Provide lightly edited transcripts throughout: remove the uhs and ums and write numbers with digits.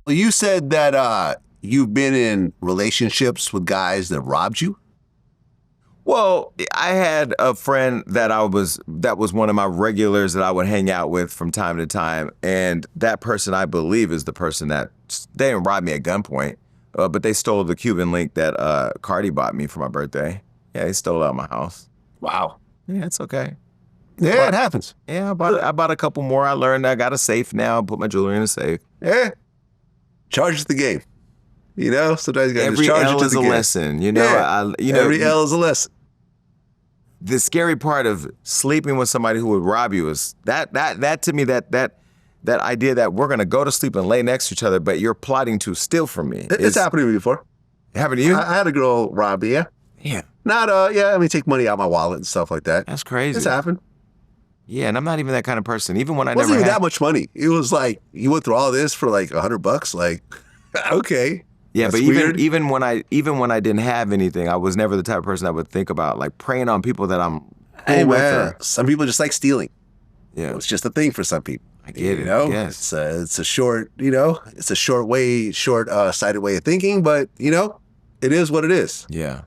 Well, you said that you've been in relationships with guys that robbed you. Well, I had a friend that was one of my regulars that I would hang out with from time to time, and that person I believe is the person that they didn't rob me at gunpoint, but they stole the Cuban link that Cardi bought me for my birthday. Yeah, they stole it out of my house. Wow. Yeah, it's okay. Yeah, it happens. Yeah, I bought a couple more. I learned I got a safe now. Put my jewelry in a safe. Yeah. Charges the game. You know, sometimes you got to Every charge L it to is the a game. lesson. You know, Yeah. Every L is a lesson. The scary part of sleeping with somebody who would rob you is that to me that idea that we're gonna go to sleep and lay next to each other, but you're plotting to steal from me. It's happened to me before. Happened to you? I had a girl rob me, yeah. Yeah. Not, take money out of my wallet and stuff like that. That's crazy. It's happened. Yeah, and I'm not even that kind of person. Even when I It wasn't never even had that much money. It was like, you went through all this for like $100, like, okay. Yeah, That's but weird. even when I didn't have anything, I was never the type of person that would think about like preying on people that I'm Hey cool with man, or- some people just like stealing. Yeah. It's just a thing for some people. I get it. You know, Yes. it's a short, it's a short-sighted way of thinking, but it is what it is. Yeah.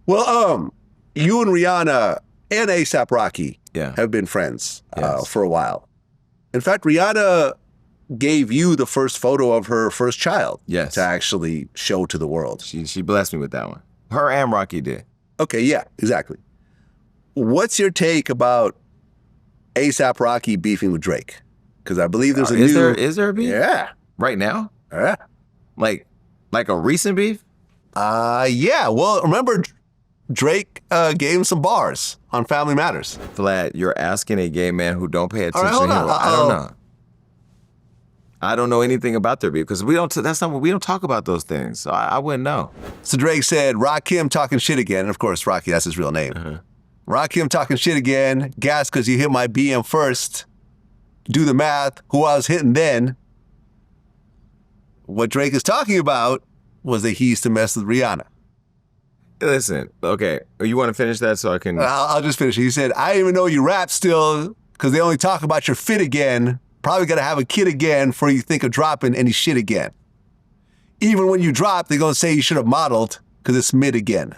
Well, you and Rihanna and A$AP Rocky Yeah. have been friends Yes. for a while. In fact, Rihanna gave you the first photo of her first child Yes. to actually show to the world. She blessed me with that one. Her and Rocky did. Okay, yeah, exactly. What's your take about A$AP Rocky beefing with Drake? Because I believe there's a new... Is there a beef? Yeah. Right now? Yeah. Like a recent beef? Yeah. Well, remember, Drake gave him some bars on Family Matters. Vlad, you're asking a gay man who don't pay attention. hold to on. him. I don't know. I don't know anything about their beef because we don't talk about those things. So I wouldn't know. So Drake said, Rakim talking shit again. And of course, Rocky, that's his real name. Rakim talking shit again. Gas because you hit my BM first. Do the math. Who I was hitting then. What Drake is talking about was that he used to mess with Rihanna. Listen, okay, you want to finish that so I can... I'll just finish it. He said, I didn't even know you rap still because they only talk about your fit again. Probably got to have a kid again before you think of dropping any shit again. Even when you drop, they're going to say you should have modeled because it's mid again.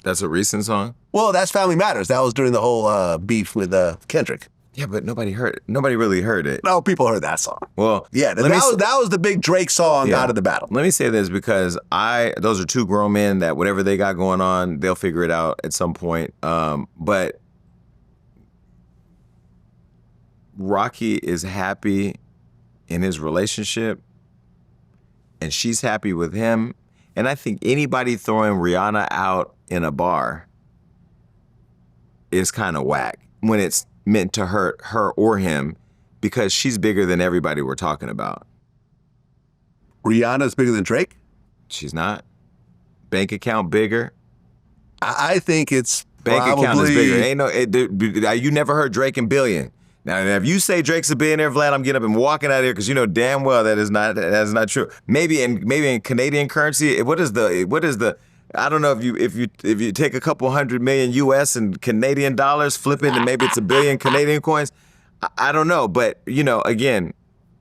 That's a recent song? Well, that's Family Matters. That was during the whole beef with Kendrick. Yeah, but nobody really heard it. No, people heard that song. Well, Yeah, that was the big Drake song Yeah. out of the battle. Let me say this because those are two grown men that whatever they got going on, they'll figure it out at some point. But Rocky is happy in his relationship and she's happy with him. And I think anybody throwing Rihanna out in a bar is kind of whack when it's meant to hurt her or him because she's bigger than everybody we're talking about. Rihanna's bigger than Drake? She's not. Bank account bigger. I think it's Bank probably... account is bigger. You never heard Drake and billion. Now, if you say Drake's a billionaire, Vlad, I'm getting up and walking out of here because you know damn well that is not true. Maybe in Canadian currency, what is the I don't know if you take a couple $100 million US and Canadian dollars, flip it, and maybe it's a billion Canadian coins. I don't know, but again,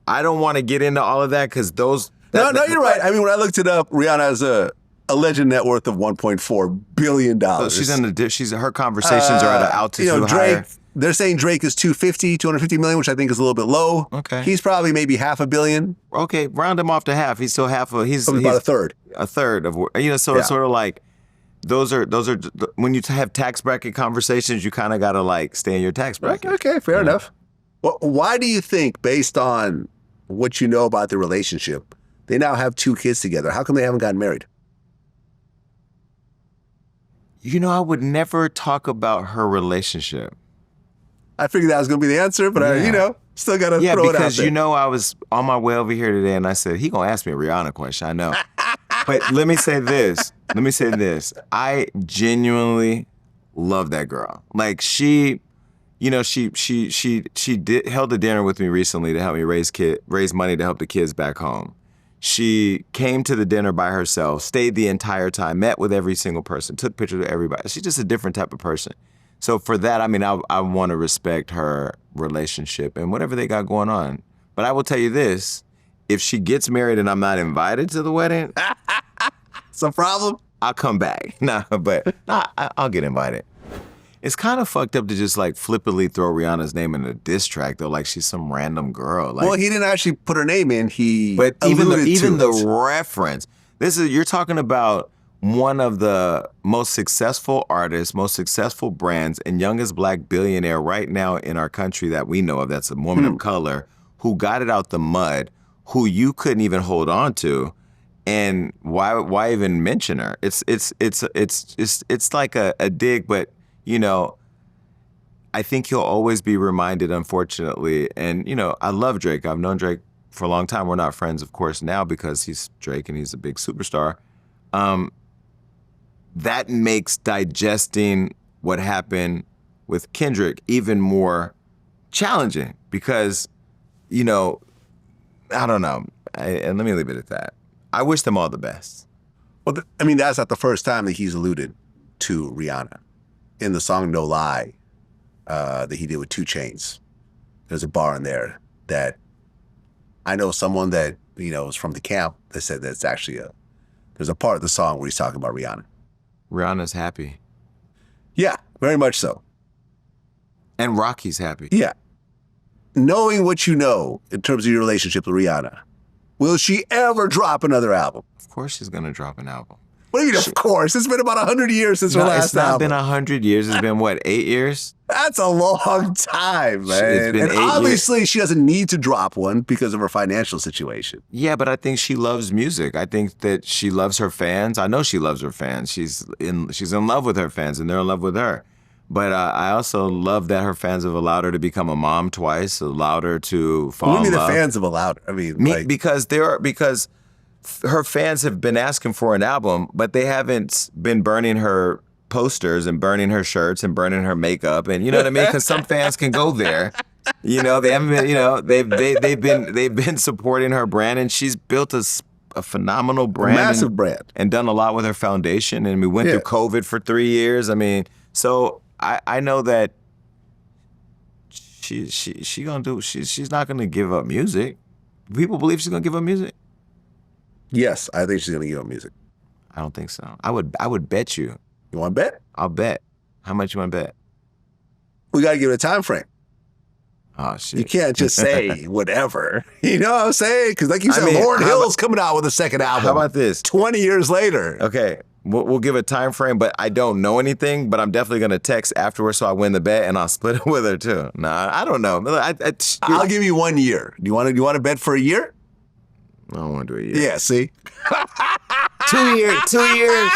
I don't want to get into all of that because those. No, you're right. I mean, when I looked it up, Rihanna has a alleged net worth of $1.4 billion. So her conversations are at an altitude Drake, higher. They're saying Drake is 250 million, which I think is a little bit low. Okay. He's probably maybe $500 million. Okay, round him off to half. He's still half of. He's About a third. A third of. So it's sort of like those are when you have tax bracket conversations, you kind of gotta like stay in your tax bracket. Okay, fair enough. Well, why do you think, based on what you know about the relationship, they now have 2 kids together? How come they haven't gotten married? I would never talk about her relationship. I figured that was going to be the answer, but still got to throw it out there. Yeah, because I was on my way over here today and I said, he going to ask me a Rihanna question, I know. But let me say this. I genuinely love that girl. Like she held a dinner with me recently to help me raise money to help the kids back home. She came to the dinner by herself, stayed the entire time, met with every single person, took pictures with everybody. She's just a different type of person. So for that, I mean, I want to respect her relationship and whatever they got going on. But I will tell you this, if she gets married and I'm not invited to the wedding, It's a problem. I'll come back. I'll get invited. It's kind of fucked up to just like flippantly throw Rihanna's name in a diss track though, like she's some random girl. Like, Well, he didn't actually put her name in. but even alluded to the it. reference. You're talking about one of the most successful artists, most successful brands, and youngest black billionaire right now in our country that we know of. That's a woman of color who got it out the mud, who you couldn't even hold on to. And why even mention her? It's like a dig, but you know, I think he'll always be reminded, unfortunately. And you know, I love Drake. I've known Drake for a long time. We're not friends, of course, now because he's Drake and he's a big superstar. That makes digesting what happened with Kendrick even more challenging because, you know, I don't know. And let me leave it at that. I wish them all the best. Well, I mean, that's not the first time that he's alluded to Rihanna. In the song No Lie that he did with 2 Chainz, there's a bar in there that I know someone that, you know, is from the camp that said that's actually there's a part of the song where he's talking about Rihanna. Rihanna's happy. Yeah, very much so. And Rocky's happy. Yeah. Knowing what you know in terms of your relationship with Rihanna, will she ever drop another album? Of course she's going to drop an album. What do you mean, of course? It's been about 100 years since her last It's not album. been 100 years. It's been, what, 8 years? That's a long time, man. It's been and 8 years. obviously she doesn't need to drop one because of her financial situation. Yeah, but I think she loves music. I think that she loves her fans. I know she loves her fans. She's in love with her fans, and they're in love with her. But I also love that her fans have allowed her to become a mom twice, allowed her to fall What do you in mean love. the fans have allowed her? I mean, like, because her fans have been asking for an album, but they haven't been burning her posters and burning her shirts and burning her makeup, and you know what I mean? Because some fans can go there. You know, they haven't been. You know, they've been supporting her brand, and she's built a phenomenal brand, massive brand, and done a lot with her foundation. And we went through COVID for 3 years. I mean, so I know that she gonna do. She's not gonna give up music. People believe she's gonna give up music. Yes, I think she's gonna give up music. I don't think so. I would bet you. You want to bet? I'll bet. How much you want to bet? We got to give it a time frame. Oh, shit. You can't just say whatever. You know what I'm saying? Because like you said, Lauryn Hill's coming out with a second album. How about this? 20 years later. Okay, we'll give a time frame, but I don't know anything, but I'm definitely going to text afterwards so I win the bet, and I'll split it with her, too. Nah, I don't know. I'll give you 1 year. Do you want to bet for a year? I don't want to do a year. Yeah, see? 2 years. 2 years.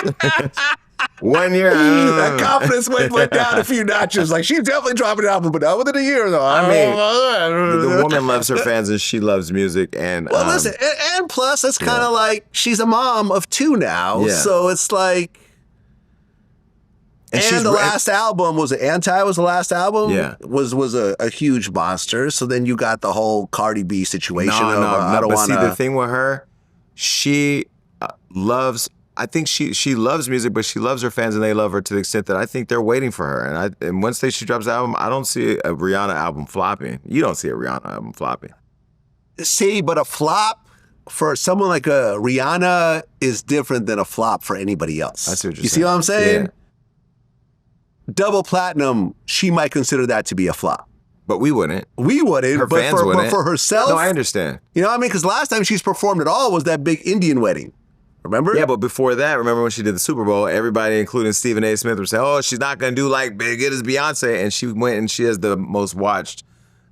1 year. That confidence went down a few notches. Like, she's definitely dropping an album, but not within a year, though. I mean, the woman loves her fans and she loves music. And well, listen, and plus, it's kind of like she's a mom of 2 now. Yeah. So it's like, and the last album was Anti was the last album. Yeah, was a huge monster. So then you got the whole Cardi B situation. See, the thing with her, she loves. I think she loves music, but she loves her fans and they love her to the extent that I think they're waiting for her. And once she drops the album, I don't see a Rihanna album flopping. You don't see a Rihanna album flopping. See, but a flop for someone like a Rihanna is different than a flop for anybody else. I see what you're saying. You see what I'm saying? Yeah. Double platinum, she might consider that to be a flop. But we wouldn't. We wouldn't. Her fans wouldn't. But for herself. No, I understand. You know what I mean? Because last time she's performed at all was that big Indian wedding. Remember? Yeah, but before that, remember when she did the Super Bowl, everybody, including Stephen A. Smith, was saying, oh, she's not going to do like big as Beyonce. And she went and she has the most watched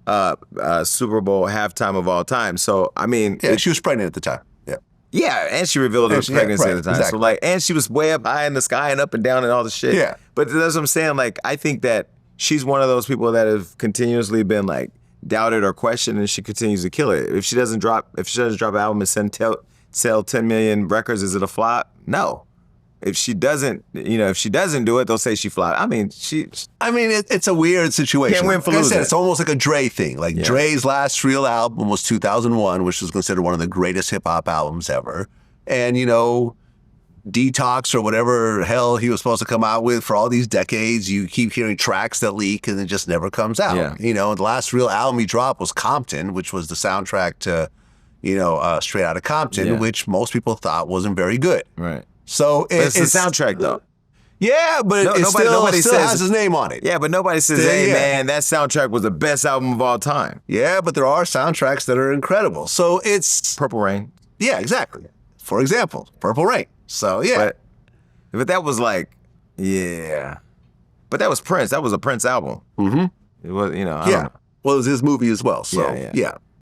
Super Bowl halftime of all time. So, I mean. Yeah, she was pregnant at the time. Yeah. Yeah, and she revealed her pregnancy at the time. Exactly. So, like, and she was way up high in the sky and up and down and all the shit. Yeah. But that's what I'm saying. Like, I think that she's one of those people that have continuously been, like, doubted or questioned, and she continues to kill it. If she doesn't drop an album and sell 10 million records, is it a flop? No. If she doesn't do it, they'll say she flopped. I mean, it's a weird situation. Can't win for like I losing. said, it's almost like a Dre thing. Like Dre's last real album was 2001, which was considered one of the greatest hip hop albums ever. And, you know, Detox or whatever hell he was supposed to come out with for all these decades, you keep hearing tracks that leak and it just never comes out. Yeah. You know, the last real album he dropped was Compton, which was the soundtrack to, Straight Outta Compton, Yeah. which most people thought wasn't very good. Right. So But it's the soundtrack, though. Yeah, but it still has his name on it. Yeah, but nobody says, hey, man, that soundtrack was the best album of all time. Yeah, but there are soundtracks that are incredible. So it's... Purple Rain. Yeah, exactly. For example, Purple Rain. So, yeah. But that was like, yeah. But that was Prince. That was a Prince album. Mm-hmm. It was, I don't know. Well, it was his movie as well. So, Yeah. yeah.